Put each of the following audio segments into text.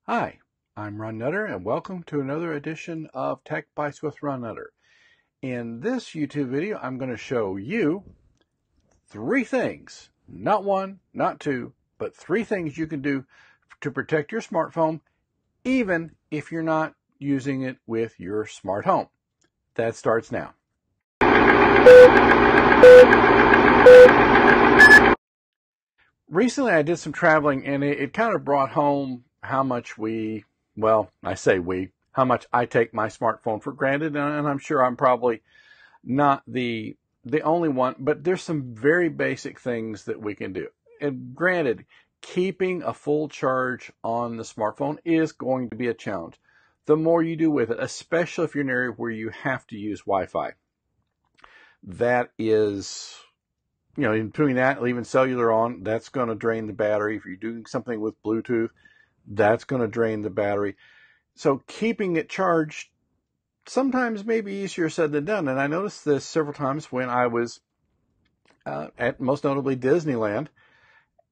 Hi, I'm Ron Nutter, and welcome to another edition of Tech Bites with Ron Nutter. In this YouTube video, I'm going to show you three things, not one, not two, but three things you can do to protect your smartphone, even if you're not using it with your smart home. That starts now. Recently, I did some traveling, and it kind of brought home how much how much I take my smartphone for granted, and I'm sure I'm probably not the only one, but there's some very basic things that we can do. And granted, keeping a full charge on the smartphone is going to be a challenge. The more you do with it, especially if you're in an area where you have to use Wi-Fi, that is, in between that, leaving cellular on, that's going to drain the battery. If you're doing something with Bluetooth, that's going to drain the battery. So keeping it charged sometimes may be easier said than done. And I noticed this several times when I was at most notably Disneyland.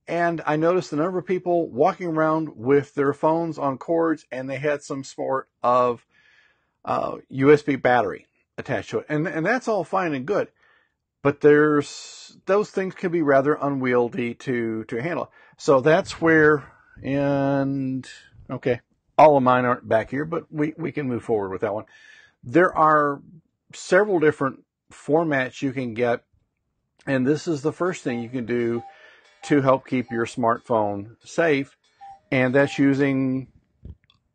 And I noticed the number of people walking around with their phones on cords, and they had some sort of USB battery attached to it. And that's all fine and good. But those things can be rather unwieldy to handle. So that's where, all of mine aren't back here, but we can move forward with that one. There are several different formats you can get, and this is the first thing you can do to help keep your smartphone safe, and that's using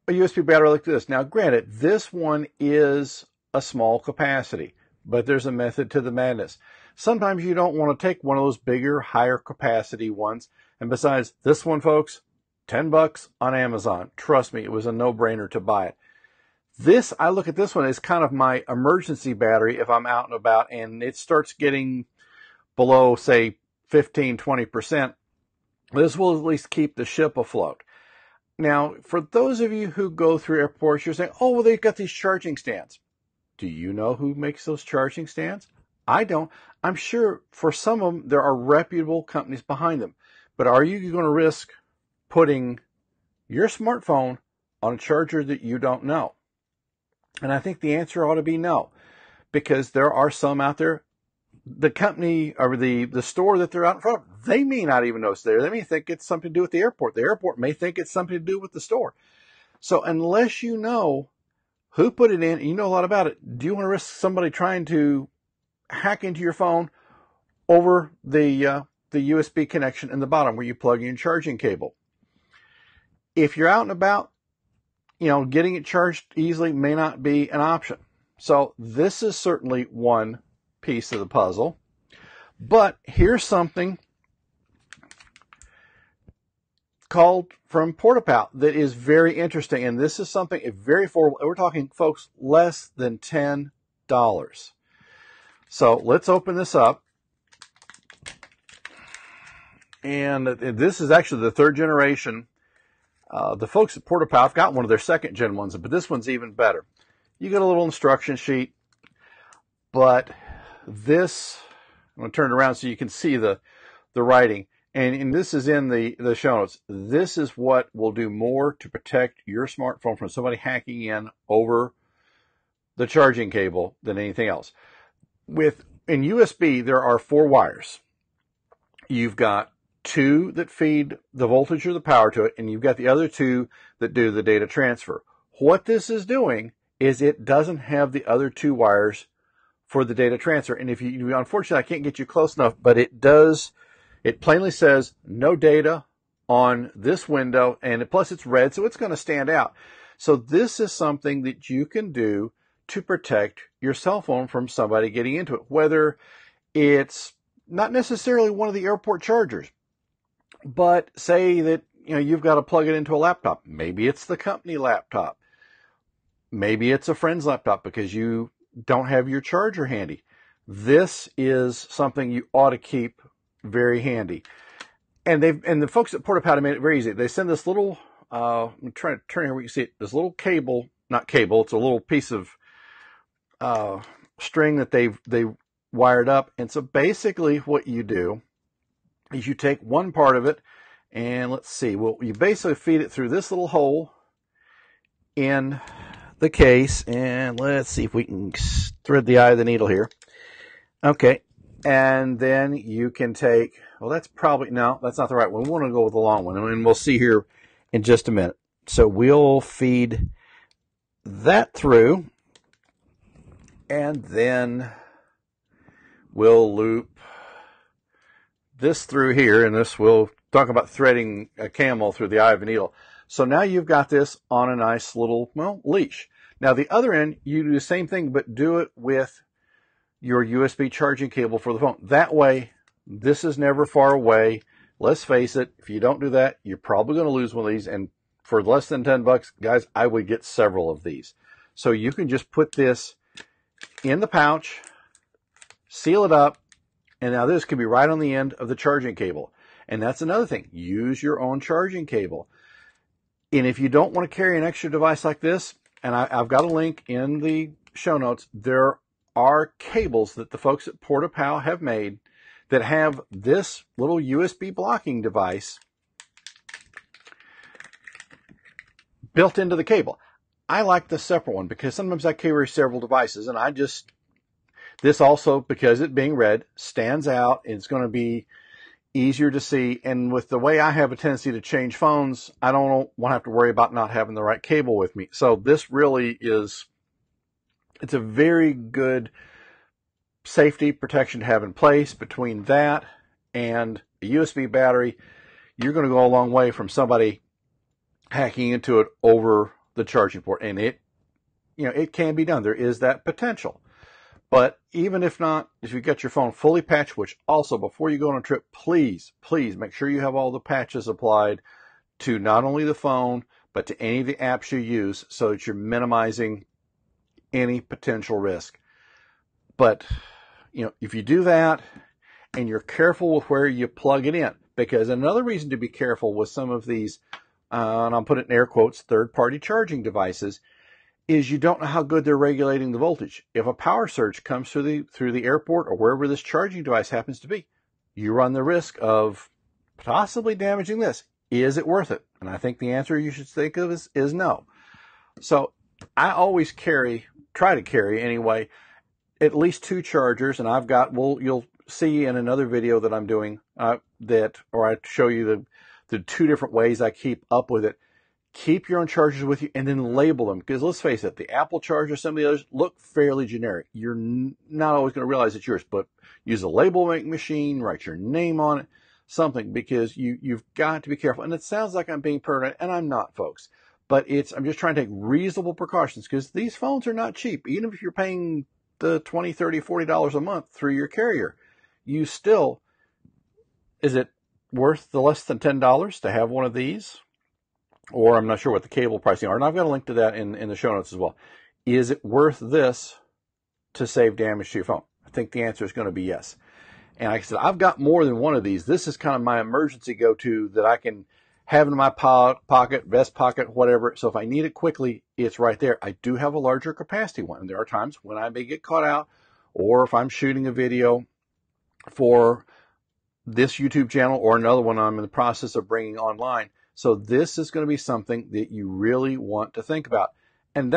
a USB battery like this. Now, granted, this one is a small capacity, but there's a method to the madness. Sometimes you don't want to take one of those bigger, higher capacity ones. And besides, this one, folks, $10 on Amazon. Trust me, it was a no-brainer to buy it. I look at this one as kind of my emergency battery if I'm out and about and it starts getting below, say, 15, 20%. This will at least keep the ship afloat. Now, for those of you who go through airports, you're saying, oh, well, they've got these charging stands. Do you know who makes those charging stands? I don't. I'm sure for some of them, there are reputable companies behind them. But are you going to risk putting your smartphone on a charger that you don't know? And I think the answer ought to be no, because there are some out there. The company or the store that they're out in front of, they may not even know it's there. They may think it's something to do with the airport. The airport may think it's something to do with the store. So unless you know who put it in, and you know a lot about it, do you want to risk somebody trying to hack into your phone over the USB connection in the bottom where you plug in your charging cable? If you're out and about, getting it charged easily may not be an option. So this is certainly one piece of the puzzle. But here's something called from PortaPow that is very interesting. And this is something very affordable. We're talking, folks, less than $10. So let's open this up. And this is actually the third generation. The folks at PortaPow have got one of their second gen ones, but this one's even better. You get a little instruction sheet, but this, I'm going to turn it around so you can see the writing. And this is in the show notes. This is what will do more to protect your smartphone from somebody hacking in over the charging cable than anything else. In USB, there are 4 wires. You've got 2 that feed the voltage or the power to it, and you've got the other 2 that do the data transfer. What this is doing is it doesn't have the other 2 wires for the data transfer. And if you, unfortunately, I can't get you close enough, but it does, it plainly says no data on this window, and plus it's red, so it's going to stand out. So this is something that you can do to protect your cell phone from somebody getting into it, whether it's not necessarily one of the airport chargers, but say that you've got to plug it into a laptop. Maybe it's the company laptop. Maybe it's a friend's laptop because you don't have your charger handy. This is something you ought to keep very handy. And the folks at PortaPow made it very easy. They send this little I'm trying to turn here where you see it. This little cable, not cable, it's a little piece of string that they wired up. And so basically what you do is you take one part of it and let's see, well, you basically feed it through this little hole in the case, and let's see if we can thread the eye of the needle here. Okay, and then you can take, well, that's probably, no, that's not the right one. We want to go with the long one, and we'll see here in just a minute. So we'll feed that through, and then we'll loop this through here, and this will talk about threading a camel through the eye of a needle. So now you've got this on a nice little, well, leash. Now the other end, you do the same thing, but do it with your USB charging cable for the phone. That way, this is never far away. Let's face it, if you don't do that, you're probably going to lose one of these. And for less than $10, guys, I would get several of these. So you can just put this in the pouch, seal it up, and now this can be right on the end of the charging cable. And that's another thing. Use your own charging cable. And if you don't want to carry an extra device like this, and I've got a link in the show notes, there are cables that the folks at PortaPow have made that have this little USB blocking device built into the cable. I like the separate one because sometimes I carry several devices, and this also, because it being red, stands out. It's going to be easier to see. And with the way I have a tendency to change phones, I don't want to have to worry about not having the right cable with me. So this really is, it's a very good safety protection to have in place. Between that and a USB battery, you're going to go a long way from somebody hacking into it over the charging port. And it can be done. There is that potential. But even if not, if you get your phone fully patched, which also before you go on a trip, please make sure you have all the patches applied to not only the phone, but to any of the apps you use so that you're minimizing any potential risk. But, if you do that and you're careful with where you plug it in, because another reason to be careful with some of these, and I'll put it in air quotes, third-party charging devices, is you don't know how good they're regulating the voltage. If a power surge comes through the airport or wherever this charging device happens to be, you run the risk of possibly damaging this. Is it worth it? And I think the answer you should think of is no. So I always try to carry anyway, at least 2 chargers, and I've got, you'll see in another video that I'm doing I show you the 2 different ways I keep up with it. Keep your own chargers with you and then label them. Because let's face it, the Apple charger, some of the others look fairly generic. You're not always going to realize it's yours, but use a label making machine, write your name on it, something, because you've got to be careful. And it sounds like I'm being pertinent, and I'm not, folks. But I'm just trying to take reasonable precautions because these phones are not cheap. Even if you're paying the $20, $30, $40 a month through your carrier, is it worth the less than $10 to have one of these? Or I'm not sure what the cable pricing are. And I've got a link to that in the show notes as well. Is it worth this to save damage to your phone? I think the answer is going to be yes. And like I said, I've got more than one of these. This is kind of my emergency go-to that I can have in my pocket, vest pocket, whatever. So if I need it quickly, it's right there. I do have a larger capacity one. And there are times when I may get caught out, or if I'm shooting a video for this YouTube channel or another one I'm in the process of bringing online. So this is going to be something that you really want to think about. And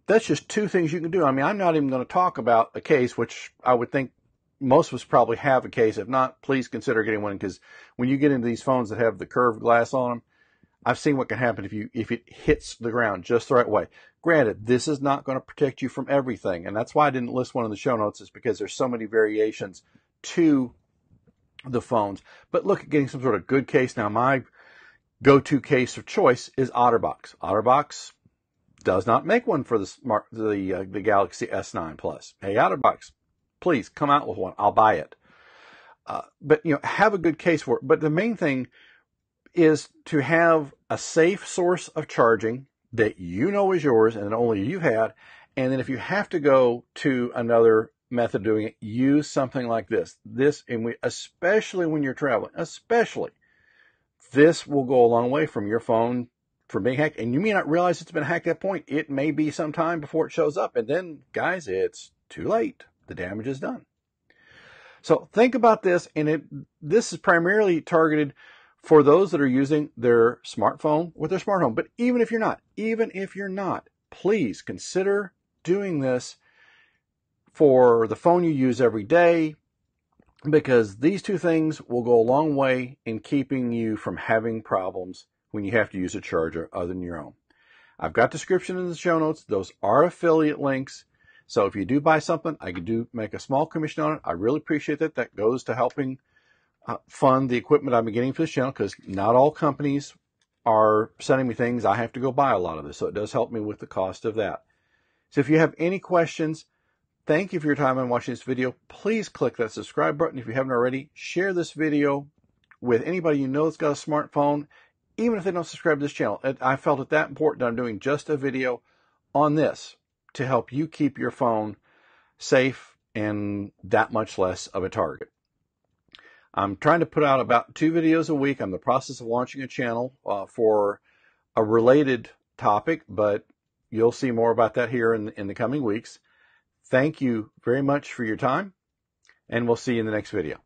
that's just 2 things you can do. I mean, I'm not even going to talk about a case, which I would think most of us probably have a case. If not, please consider getting one, because when you get into these phones that have the curved glass on them, I've seen what can happen if it hits the ground just the right way. Granted, this is not going to protect you from everything. And that's why I didn't list one in the show notes, is because there's so many variations to the phones. But look at getting some sort of good case. Now, my go-to case of choice is OtterBox. OtterBox does not make one for the Galaxy S9 Plus. Hey, OtterBox, please come out with one. I'll buy it. But have a good case for it. But the main thing is to have a safe source of charging that is yours and that only you've had. And then if you have to go to another method of doing it, use something like this. Especially when you're traveling, this will go a long way from your phone from being hacked. And you may not realize it's been hacked at that point. It may be some time before it shows up. And then, guys, it's too late. The damage is done. So think about this. And this is primarily targeted for those that are using their smartphone with their smart home. But even if you're not, please consider doing this for the phone you use every day, because these two things will go a long way in keeping you from having problems when you have to use a charger other than your own. I've got description in the show notes. Those are affiliate links. So if you do buy something, I do make a small commission on it. I really appreciate that. That goes to helping fund the equipment I've been getting for this channel, because not all companies are sending me things. I have to go buy a lot of this. So it does help me with the cost of that. So if you have any questions, thank you for your time on watching this video. Please click that subscribe button if you haven't already. Share this video with anybody you know that's got a smartphone, even if they don't subscribe to this channel. I felt it that important that I'm doing just a video on this to help you keep your phone safe and that much less of a target. I'm trying to put out about 2 videos a week. I'm in the process of launching a channel for a related topic, but you'll see more about that here in the coming weeks. Thank you very much for your time, and we'll see you in the next video.